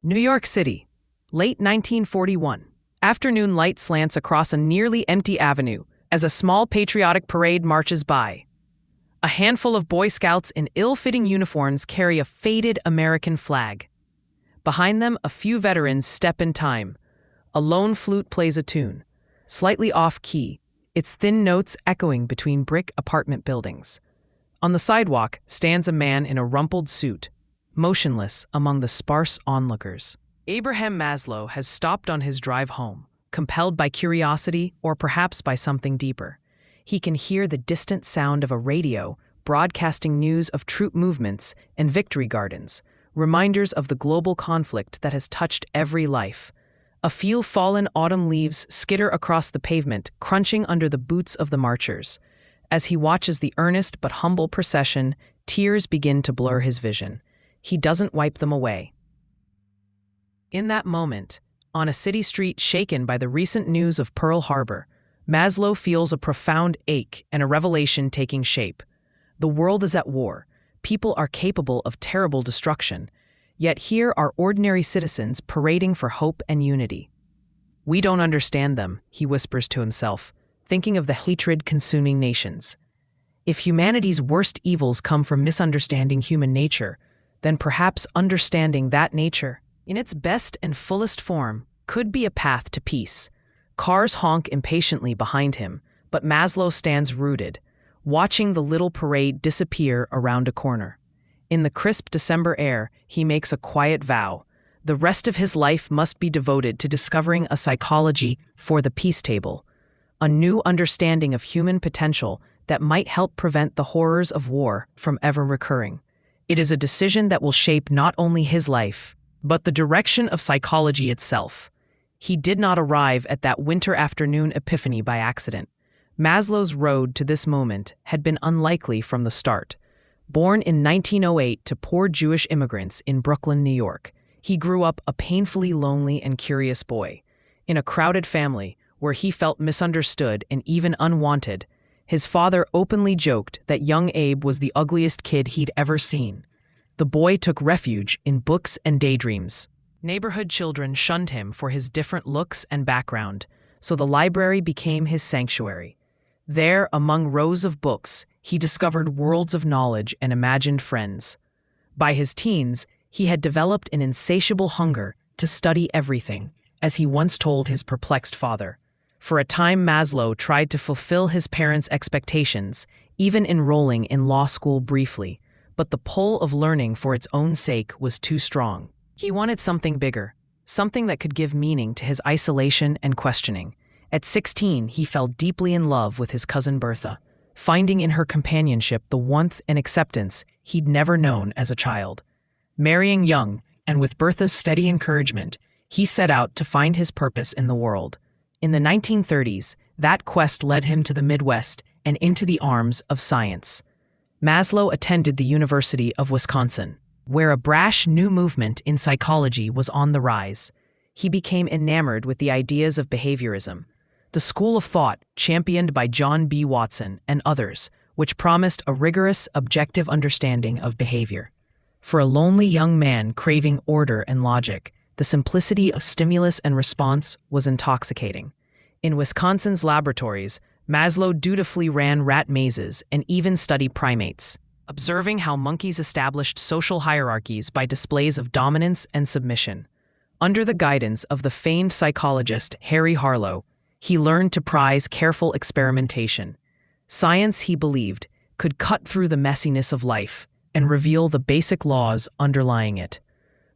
New York City, late 1941. Afternoon light slants across a nearly empty avenue as a small patriotic parade marches by. A handful of Boy Scouts in ill-fitting uniforms carry a faded American flag. Behind them, a few veterans step in time. A lone flute plays a tune, slightly off-key, its thin notes echoing between brick apartment buildings. On the sidewalk stands a man in a rumpled suit, motionless among the sparse onlookers. Abraham Maslow has stopped on his drive home, compelled by curiosity or perhaps by something deeper. He can hear the distant sound of a radio broadcasting news of troop movements and victory gardens, reminders of the global conflict that has touched every life. A few fallen autumn leaves skitter across the pavement, crunching under the boots of the marchers. As he watches the earnest but humble procession, tears begin to blur his vision. He doesn't wipe them away. In that moment, on a city street shaken by the recent news of Pearl Harbor, Maslow feels a profound ache and a revelation taking shape. The world is at war. People are capable of terrible destruction. Yet here are ordinary citizens parading for hope and unity. We don't understand them, he whispers to himself, thinking of the hatred consuming nations. If humanity's worst evils come from misunderstanding human nature, then perhaps understanding that nature, in its best and fullest form, could be a path to peace. Cars honk impatiently behind him, but Maslow stands rooted, watching the little parade disappear around a corner. In the crisp December air, he makes a quiet vow. The rest of his life must be devoted to discovering a psychology for the peace table, a new understanding of human potential that might help prevent the horrors of war from ever recurring. It is a decision that will shape not only his life, but the direction of psychology itself. He did not arrive at that winter afternoon epiphany by accident. Maslow's road to this moment had been unlikely from the start. Born in 1908 to poor Jewish immigrants in Brooklyn, New York, he grew up a painfully lonely and curious boy. In a crowded family where he felt misunderstood and even unwanted, his father openly joked that young Abe was the ugliest kid he'd ever seen. The boy took refuge in books and daydreams. Neighborhood children shunned him for his different looks and background, so the library became his sanctuary. There, among rows of books, he discovered worlds of knowledge and imagined friends. By his teens, he had developed an insatiable hunger to study everything, as he once told his perplexed father. For a time, Maslow tried to fulfill his parents' expectations, even enrolling in law school briefly, but the pull of learning for its own sake was too strong. He wanted something bigger, something that could give meaning to his isolation and questioning. At 16, he fell deeply in love with his cousin Bertha, finding in her companionship the warmth and acceptance he'd never known as a child. Marrying young, and with Bertha's steady encouragement, he set out to find his purpose in the world. In the 1930s, that quest led him to the Midwest and into the arms of science. Maslow attended the University of Wisconsin, where a brash new movement in psychology was on the rise. He became enamored with the ideas of behaviorism, the school of thought championed by John B. Watson and others, which promised a rigorous, objective understanding of behavior. For a lonely young man craving order and logic, the simplicity of stimulus and response was intoxicating. In Wisconsin's laboratories, Maslow dutifully ran rat mazes and even studied primates, observing how monkeys established social hierarchies by displays of dominance and submission. Under the guidance of the famed psychologist Harry Harlow, he learned to prize careful experimentation. Science, he believed, could cut through the messiness of life and reveal the basic laws underlying it.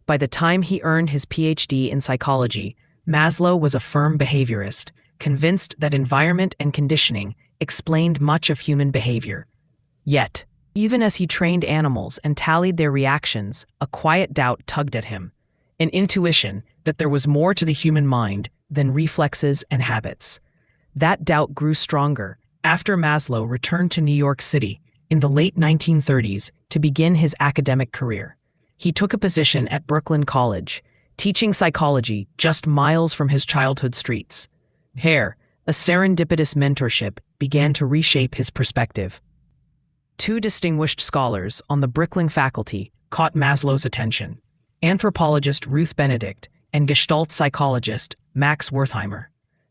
By the time he earned his PhD in psychology, Maslow was a firm behaviorist, convinced that environment and conditioning explained much of human behavior. Yet, even as he trained animals and tallied their reactions, a quiet doubt tugged at him, an intuition that there was more to the human mind than reflexes and habits. That doubt grew stronger after Maslow returned to New York City in the late 1930s to begin his academic career. He took a position at Brooklyn College, teaching psychology just miles from his childhood streets. Here, a serendipitous mentorship began to reshape his perspective. Two distinguished scholars on the Brooklyn faculty caught Maslow's attention. anthropologist Ruth Benedict, and Gestalt psychologist Max Wertheimer.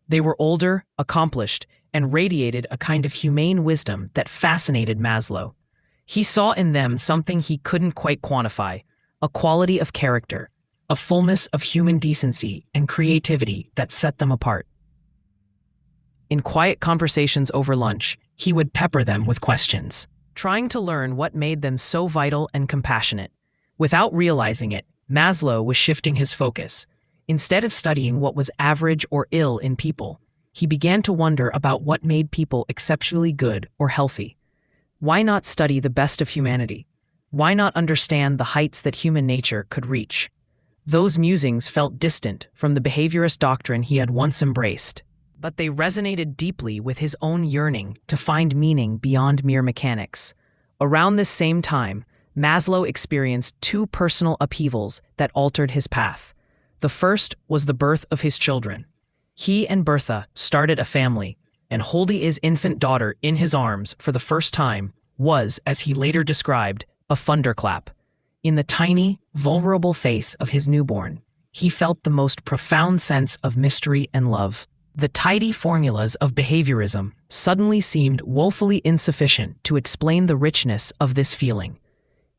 They were older, accomplished, and radiated a kind of humane wisdom that fascinated Maslow. He saw in them something he couldn't quite quantify, a quality of character, a fullness of human decency and creativity that set them apart. In quiet conversations over lunch, he would pepper them with questions, trying to learn what made them so vital and compassionate. Without realizing it, Maslow was shifting his focus. Instead of studying what was average or ill in people, he began to wonder about what made people exceptionally good or healthy. Why not study the best of humanity? Why not understand the heights that human nature could reach? Those musings felt distant from the behaviorist doctrine he had once embraced, but they resonated deeply with his own yearning to find meaning beyond mere mechanics. Around this same time, Maslow experienced two personal upheavals that altered his path. The first was the birth of his children. He and Bertha started a family, and holding his infant daughter in his arms for the first time was, as he later described, a thunderclap. In the tiny, vulnerable face of his newborn, he felt the most profound sense of mystery and love. The tidy formulas of behaviorism suddenly seemed woefully insufficient to explain the richness of this feeling.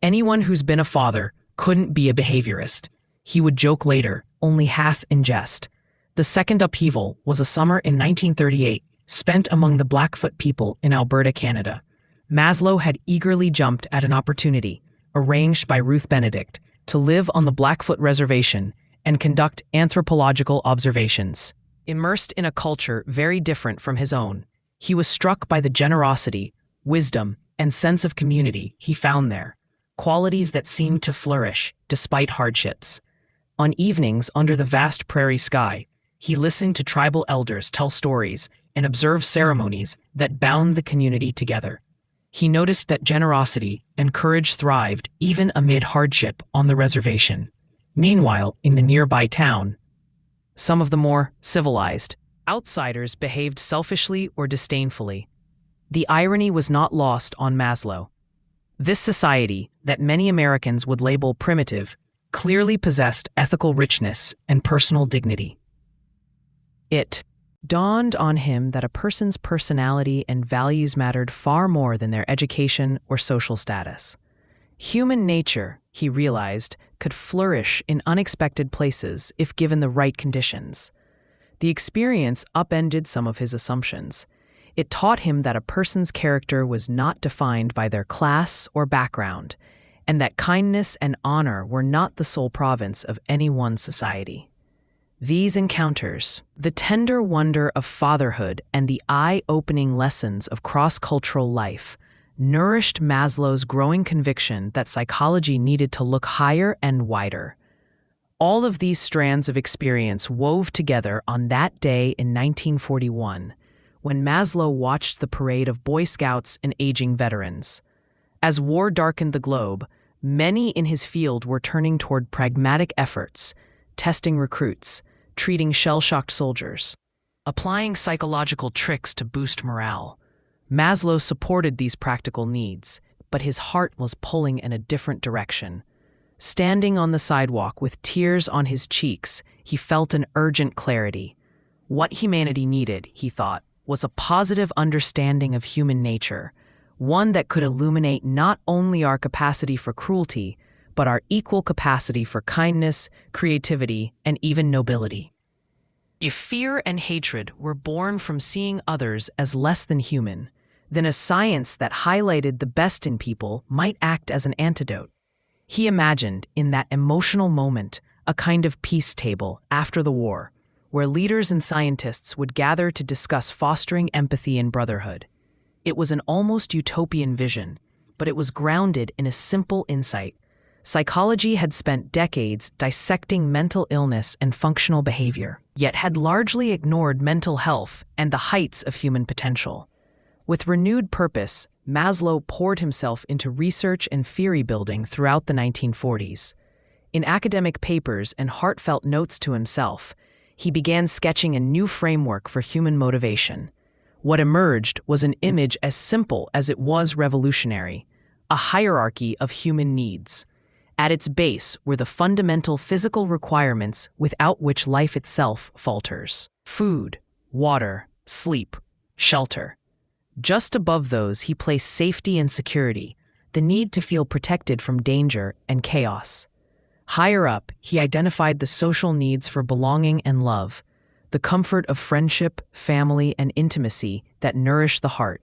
Anyone who's been a father couldn't be a behaviorist, he would joke later, only half in jest. The second upheaval was a summer in 1938, spent among the Blackfoot people in Alberta, Canada. Maslow had eagerly jumped at an opportunity, arranged by Ruth Benedict, to live on the Blackfoot Reservation and conduct anthropological observations. Immersed in a culture very different from his own, he was struck by the generosity, wisdom, and sense of community he found there, qualities that seemed to flourish despite hardships. On evenings under the vast prairie sky, he listened to tribal elders tell stories and observed ceremonies that bound the community together. He noticed that generosity and courage thrived even amid hardship on the reservation. Meanwhile, in the nearby town, some of the more civilized outsiders behaved selfishly or disdainfully. The irony was not lost on Maslow. This society, that many Americans would label primitive, clearly possessed ethical richness and personal dignity. It dawned on him that a person's personality and values mattered far more than their education or social status. Human nature, he realized, could flourish in unexpected places if given the right conditions. The experience upended some of his assumptions. It taught him that a person's character was not defined by their class or background, and that kindness and honor were not the sole province of any one society. These encounters, the tender wonder of fatherhood and the eye-opening lessons of cross-cultural life, nourished Maslow's growing conviction that psychology needed to look higher and wider. All of these strands of experience wove together on that day in 1941, when Maslow watched the parade of Boy Scouts and aging veterans. As war darkened the globe, many in his field were turning toward pragmatic efforts, testing recruits, treating shell-shocked soldiers, applying psychological tricks to boost morale. Maslow supported these practical needs, but his heart was pulling in a different direction. Standing on the sidewalk with tears on his cheeks, he felt an urgent clarity. What humanity needed, he thought, was a positive understanding of human nature, one that could illuminate not only our capacity for cruelty, but our equal capacity for kindness, creativity, and even nobility. If fear and hatred were born from seeing others as less than human, then a science that highlighted the best in people might act as an antidote. He imagined, in that emotional moment, a kind of peace table after the war, where leaders and scientists would gather to discuss fostering empathy and brotherhood. It was an almost utopian vision, but it was grounded in a simple insight. Psychology had spent decades dissecting mental illness and functional behavior, yet had largely ignored mental health and the heights of human potential. With renewed purpose, Maslow poured himself into research and theory building throughout the 1940s. In academic papers and heartfelt notes to himself, he began sketching a new framework for human motivation. What emerged was an image as simple as it was revolutionary, a hierarchy of human needs. At its base were the fundamental physical requirements without which life itself falters: food, water, sleep, shelter. Just above those, he placed safety and security, the need to feel protected from danger and chaos. Higher up, he identified the social needs for belonging and love, the comfort of friendship, family, and intimacy that nourish the heart.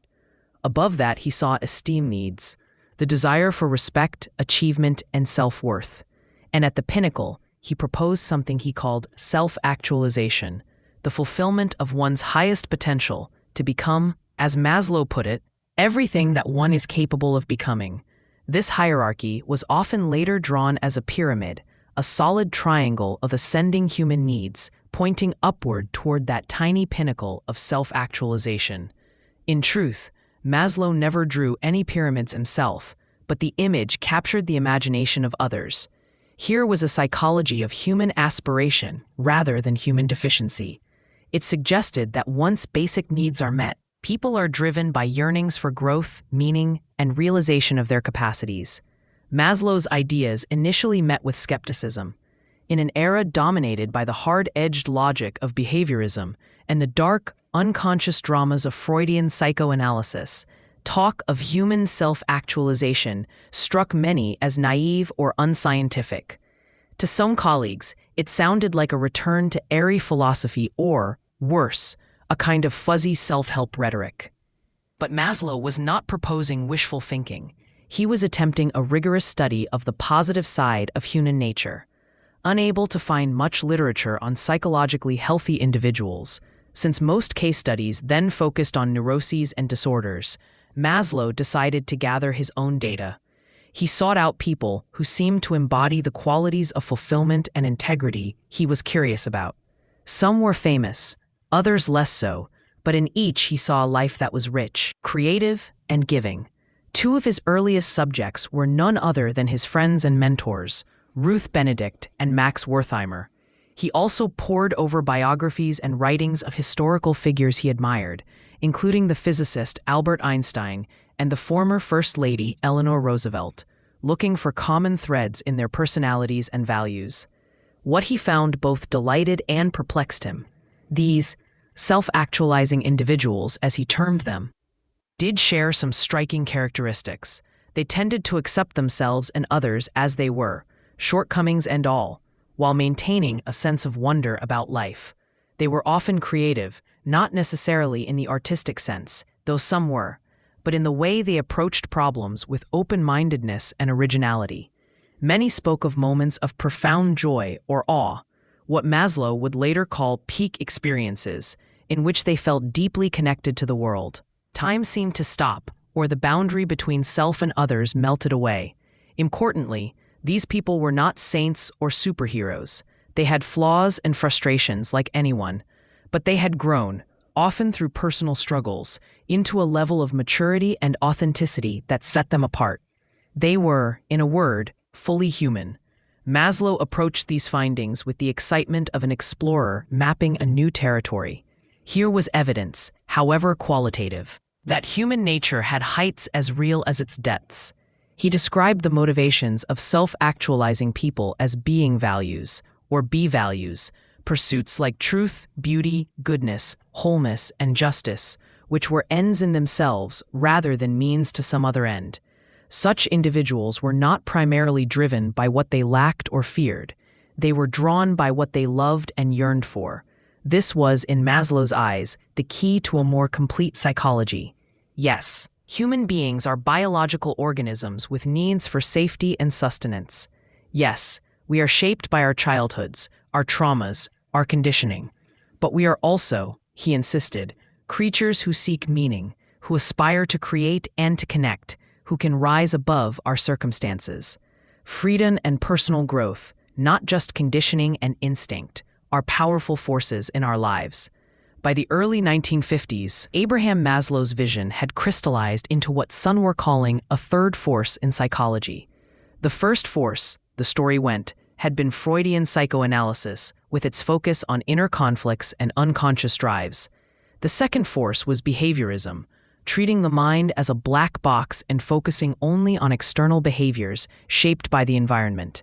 Above that, he saw esteem needs, the desire for respect, achievement, and self-worth. And at the pinnacle, he proposed something he called self-actualization, the fulfillment of one's highest potential to become, as Maslow put it, everything that one is capable of becoming. This hierarchy was often later drawn as a pyramid, a solid triangle of ascending human needs, pointing upward toward that tiny pinnacle of self-actualization. In truth, Maslow never drew any pyramids himself, but the image captured the imagination of others. Here was a psychology of human aspiration rather than human deficiency. It suggested that once basic needs are met, people are driven by yearnings for growth, meaning, and realization of their capacities. Maslow's ideas initially met with skepticism. In an era dominated by the hard-edged logic of behaviorism and the dark, unconscious dramas of Freudian psychoanalysis, talk of human self-actualization struck many as naive or unscientific. To some colleagues, it sounded like a return to airy philosophy or, worse, a kind of fuzzy self-help rhetoric. But Maslow was not proposing wishful thinking. He was attempting a rigorous study of the positive side of human nature. Unable to find much literature on psychologically healthy individuals, since most case studies then focused on neuroses and disorders, Maslow decided to gather his own data. He sought out people who seemed to embody the qualities of fulfillment and integrity he was curious about. Some were famous, others less so, but in each he saw a life that was rich, creative, and giving. Two of his earliest subjects were none other than his friends and mentors, Ruth Benedict and Max Wertheimer. He also pored over biographies and writings of historical figures he admired, including the physicist Albert Einstein and the former First Lady Eleanor Roosevelt, looking for common threads in their personalities and values. What he found both delighted and perplexed him. These self-actualizing individuals, as he termed them, did share some striking characteristics. They tended to accept themselves and others as they were, shortcomings and all, while maintaining a sense of wonder about life. They were often creative, not necessarily in the artistic sense, though some were, but in the way they approached problems with open-mindedness and originality. Many spoke of moments of profound joy or awe, what Maslow would later call peak experiences, in which they felt deeply connected to the world. Time seemed to stop, or the boundary between self and others melted away. Importantly, these people were not saints or superheroes. They had flaws and frustrations like anyone, but they had grown, often through personal struggles, into a level of maturity and authenticity that set them apart. They were, in a word, fully human. Maslow approached these findings with the excitement of an explorer mapping a new territory. Here was evidence, however qualitative, that human nature had heights as real as its depths. He described the motivations of self-actualizing people as being values, or B-values, pursuits like truth, beauty, goodness, wholeness, and justice, which were ends in themselves rather than means to some other end. Such individuals were not primarily driven by what they lacked or feared. They were drawn by what they loved and yearned for. This was, in Maslow's eyes, the key to a more complete psychology. Yes, human beings are biological organisms with needs for safety and sustenance. Yes, we are shaped by our childhoods, our traumas, our conditioning. But we are also, he insisted, creatures who seek meaning, who aspire to create and to connect, who can rise above our circumstances. Freedom and personal growth, not just conditioning and instinct, are powerful forces in our lives. By the early 1950s, Abraham Maslow's vision had crystallized into what some were calling a third force in psychology. The first force, the story went, had been Freudian psychoanalysis, with its focus on inner conflicts and unconscious drives. The second force was behaviorism, treating the mind as a black box and focusing only on external behaviors shaped by the environment.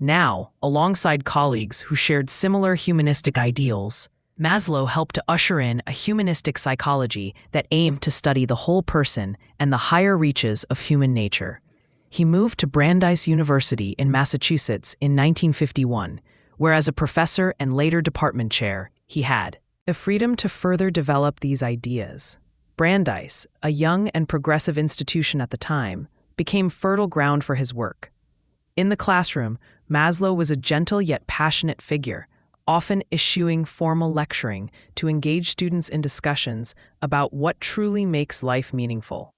Now, alongside colleagues who shared similar humanistic ideals, Maslow helped to usher in a humanistic psychology that aimed to study the whole person and the higher reaches of human nature. He moved to Brandeis University in Massachusetts in 1951, where as a professor and later department chair, he had the freedom to further develop these ideas. Brandeis, a young and progressive institution at the time, became fertile ground for his work. In the classroom, Maslow was a gentle yet passionate figure, often issuing formal lecturing to engage students in discussions about what truly makes life meaningful.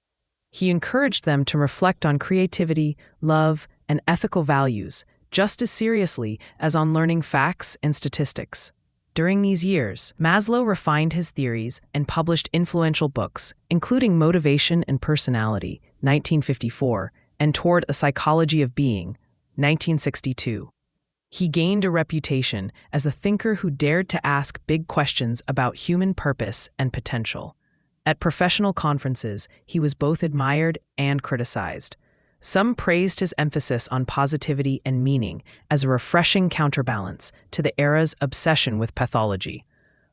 He encouraged them to reflect on creativity, love, and ethical values just as seriously as on learning facts and statistics. During these years, Maslow refined his theories and published influential books, including Motivation and Personality, 1954, and Toward a Psychology of Being, 1962. He gained a reputation as a thinker who dared to ask big questions about human purpose and potential. At professional conferences, he was both admired and criticized. Some praised his emphasis on positivity and meaning as a refreshing counterbalance to the era's obsession with pathology.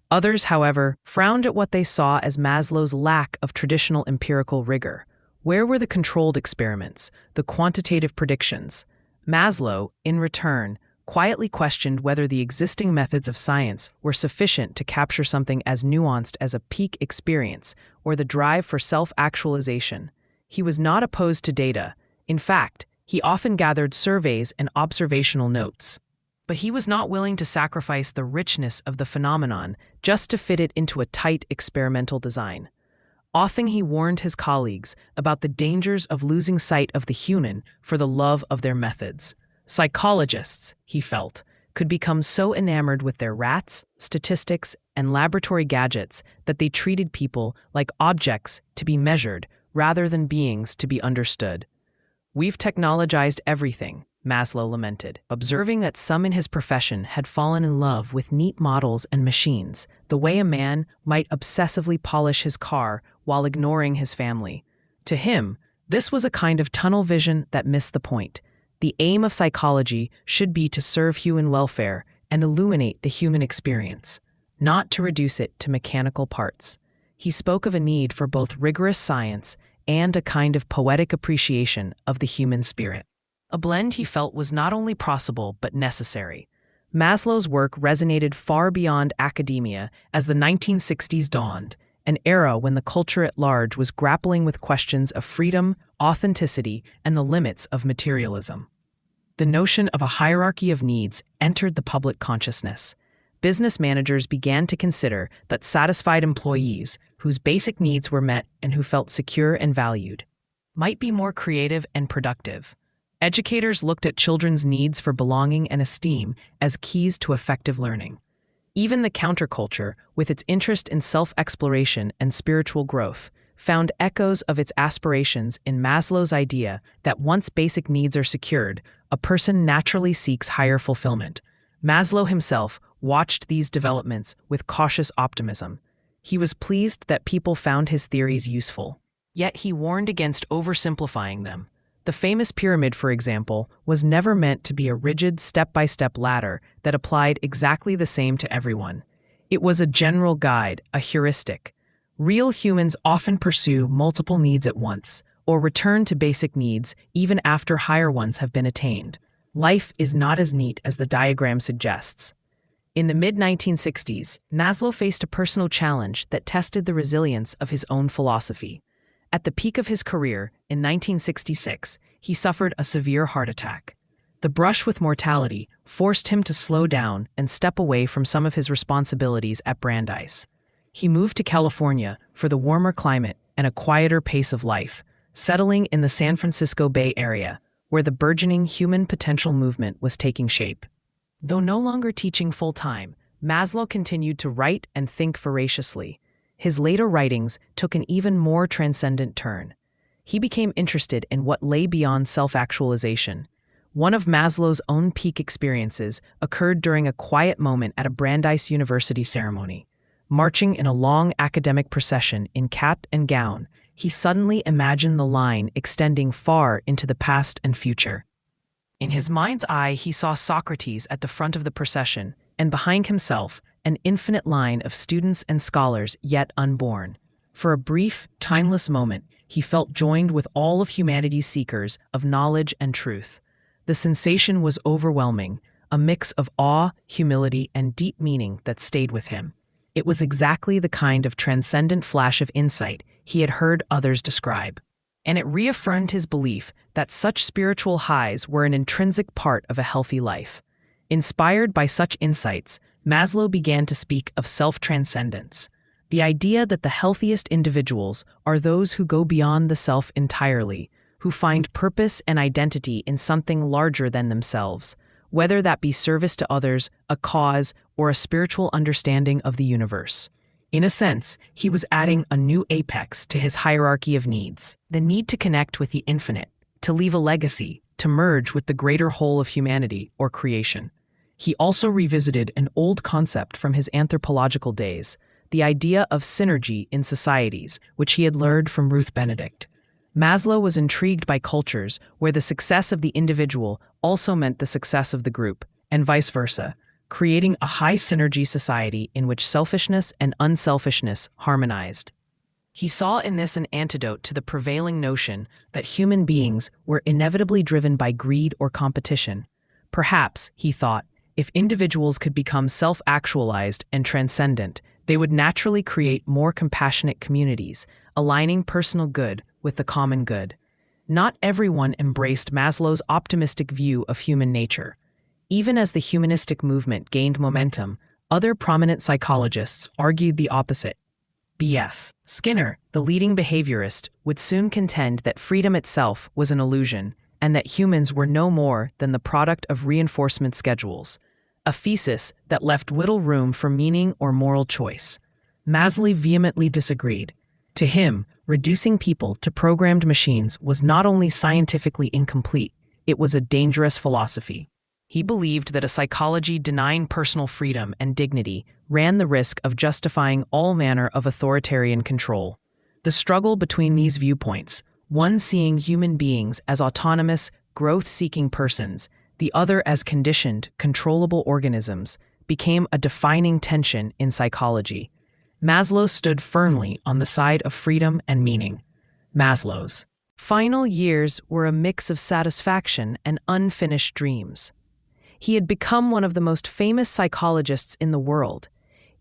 Others, however, frowned at what they saw as Maslow's lack of traditional empirical rigor. Where were the controlled experiments, the quantitative predictions? Maslow, in return, quietly questioned whether the existing methods of science were sufficient to capture something as nuanced as a peak experience or the drive for self-actualization. He was not opposed to data. In fact, he often gathered surveys and observational notes. But he was not willing to sacrifice the richness of the phenomenon just to fit it into a tight experimental design. Often he warned his colleagues about the dangers of losing sight of the human for the love of their methods. Psychologists, he felt, could become so enamored with their rats, statistics, and laboratory gadgets that they treated people like objects to be measured rather than beings to be understood. "We've technologized everything," Maslow lamented, observing that some in his profession had fallen in love with neat models and machines, the way a man might obsessively polish his car while ignoring his family. To him, this was a kind of tunnel vision that missed the point. The aim of psychology should be to serve human welfare and illuminate the human experience, not to reduce it to mechanical parts. He spoke of a need for both rigorous science and a kind of poetic appreciation of the human spirit. A blend he felt was not only possible but necessary. Maslow's work resonated far beyond academia as the 1960s dawned, an era when the culture at large was grappling with questions of freedom, authenticity, and the limits of materialism. The notion of a hierarchy of needs entered the public consciousness. Business managers began to consider that satisfied employees, whose basic needs were met and who felt secure and valued, might be more creative and productive. Educators looked at children's needs for belonging and esteem as keys to effective learning. Even the counterculture, with its interest in self-exploration and spiritual growth, found echoes of its aspirations in Maslow's idea that once basic needs are secured, a person naturally seeks higher fulfillment. Maslow himself watched these developments with cautious optimism. He was pleased that people found his theories useful. Yet he warned against oversimplifying them. The famous pyramid, for example, was never meant to be a rigid step-by-step ladder that applied exactly the same to everyone. It was a general guide, a heuristic. Real humans often pursue multiple needs at once, or return to basic needs even after higher ones have been attained. Life is not as neat as the diagram suggests. In the mid-1960s, Maslow faced a personal challenge that tested the resilience of his own philosophy. At the peak of his career, in 1966, he suffered a severe heart attack. The brush with mortality forced him to slow down and step away from some of his responsibilities at Brandeis. He moved to California for the warmer climate and a quieter pace of life, settling in the San Francisco Bay Area, where the burgeoning human potential movement was taking shape. Though no longer teaching full-time, Maslow continued to write and think voraciously. His later writings took an even more transcendent turn. He became interested in what lay beyond self-actualization. One of Maslow's own peak experiences occurred during a quiet moment at a Brandeis University ceremony. Marching in a long academic procession in cap and gown, he suddenly imagined the line extending far into the past and future. In his mind's eye, he saw Socrates at the front of the procession, and behind himself, an infinite line of students and scholars yet unborn. For a brief, timeless moment, he felt joined with all of humanity's seekers of knowledge and truth. The sensation was overwhelming, a mix of awe, humility, and deep meaning that stayed with him. It was exactly the kind of transcendent flash of insight he had heard others describe. And it reaffirmed his belief that such spiritual highs were an intrinsic part of a healthy life. Inspired by such insights, Maslow began to speak of self-transcendence, the idea that the healthiest individuals are those who go beyond the self entirely, who find purpose and identity in something larger than themselves, whether that be service to others, a cause, or a spiritual understanding of the universe. In a sense, he was adding a new apex to his hierarchy of needs, the need to connect with the infinite, to leave a legacy, to merge with the greater whole of humanity or creation. He also revisited an old concept from his anthropological days, the idea of synergy in societies, which he had learned from Ruth Benedict. Maslow was intrigued by cultures where the success of the individual also meant the success of the group, and vice versa, creating a high synergy society in which selfishness and unselfishness harmonized. He saw in this an antidote to the prevailing notion that human beings were inevitably driven by greed or competition. Perhaps, he thought, if individuals could become self-actualized and transcendent, they would naturally create more compassionate communities, aligning personal good with the common good. Not everyone embraced Maslow's optimistic view of human nature. Even as the humanistic movement gained momentum, other prominent psychologists argued the opposite. B.F. Skinner, the leading behaviorist, would soon contend that freedom itself was an illusion, and that humans were no more than the product of reinforcement schedules, a thesis that left little room for meaning or moral choice. Maslow vehemently disagreed. To him, reducing people to programmed machines was not only scientifically incomplete, it was a dangerous philosophy. He believed that a psychology denying personal freedom and dignity ran the risk of justifying all manner of authoritarian control. The struggle between these viewpoints, one seeing human beings as autonomous, growth-seeking persons, the other as conditioned, controllable organisms, became a defining tension in psychology. Maslow stood firmly on the side of freedom and meaning. Maslow's final years were a mix of satisfaction and unfinished dreams. He had become one of the most famous psychologists in the world,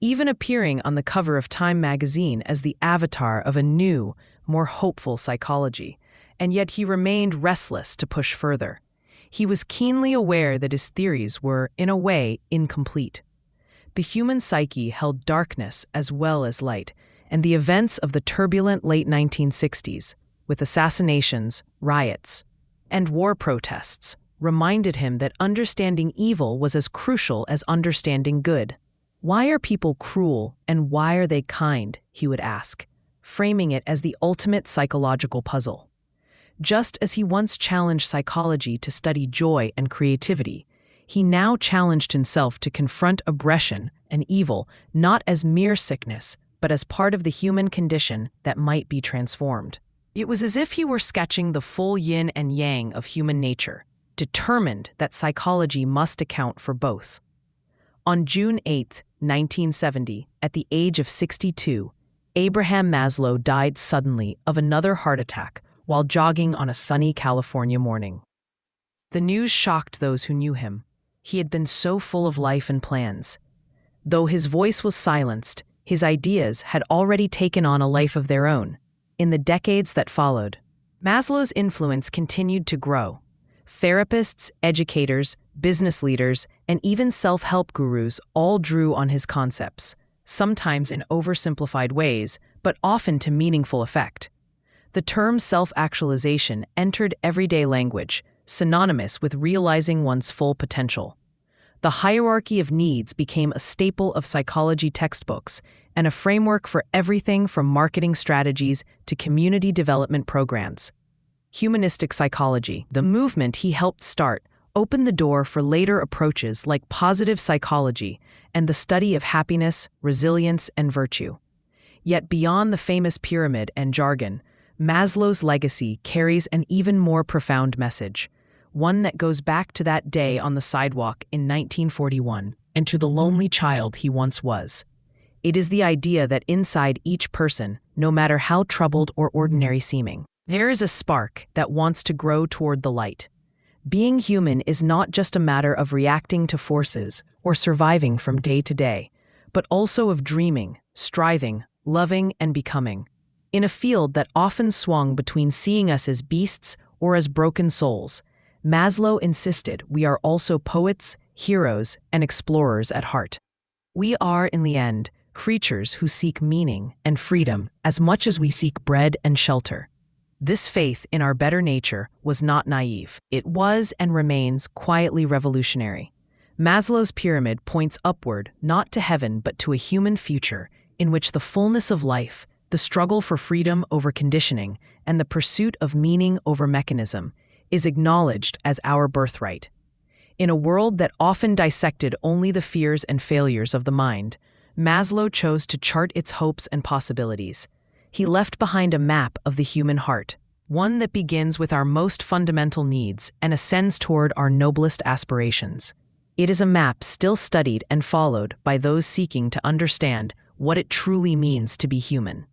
even appearing on the cover of Time magazine as the avatar of a new, more hopeful psychology, and yet he remained restless to push further. He was keenly aware that his theories were, in a way, incomplete. The human psyche held darkness as well as light, and the events of the turbulent late 1960s, with assassinations, riots, and war protests, reminded him that understanding evil was as crucial as understanding good. Why are people cruel and why are they kind? He would ask, framing it as the ultimate psychological puzzle. Just as he once challenged psychology to study joy and creativity, he now challenged himself to confront aggression and evil not as mere sickness, but as part of the human condition that might be transformed. It was as if he were sketching the full yin and yang of human nature, determined that psychology must account for both. On June 8, 1970, at the age of 62, Abraham Maslow died suddenly of another heart attack while jogging on a sunny California morning. The news shocked those who knew him. He had been so full of life and plans. Though his voice was silenced, his ideas had already taken on a life of their own. In the decades that followed, Maslow's influence continued to grow. Therapists, educators, business leaders, and even self-help gurus all drew on his concepts, sometimes in oversimplified ways, but often to meaningful effect. The term self-actualization entered everyday language, synonymous with realizing one's full potential. The hierarchy of needs became a staple of psychology textbooks and a framework for everything from marketing strategies to community development programs. Humanistic psychology, the movement he helped start, opened the door for later approaches like positive psychology and the study of happiness, resilience, and virtue. Yet beyond the famous pyramid and jargon, Maslow's legacy carries an even more profound message, one that goes back to that day on the sidewalk in 1941 and to the lonely child he once was. It is the idea that inside each person, no matter how troubled or ordinary seeming, there is a spark that wants to grow toward the light. Being human is not just a matter of reacting to forces or surviving from day to day, but also of dreaming, striving, loving, and becoming. In a field that often swung between seeing us as beasts or as broken souls, Maslow insisted we are also poets, heroes, and explorers at heart. We are, in the end, creatures who seek meaning and freedom as much as we seek bread and shelter. This faith in our better nature was not naive. It was and remains quietly revolutionary. Maslow's pyramid points upward, not to heaven but to a human future in which the fullness of life, the struggle for freedom over conditioning, and the pursuit of meaning over mechanism is acknowledged as our birthright. In a world that often dissected only the fears and failures of the mind, Maslow chose to chart its hopes and possibilities. He left behind a map of the human heart, one that begins with our most fundamental needs and ascends toward our noblest aspirations. It is a map still studied and followed by those seeking to understand what it truly means to be human.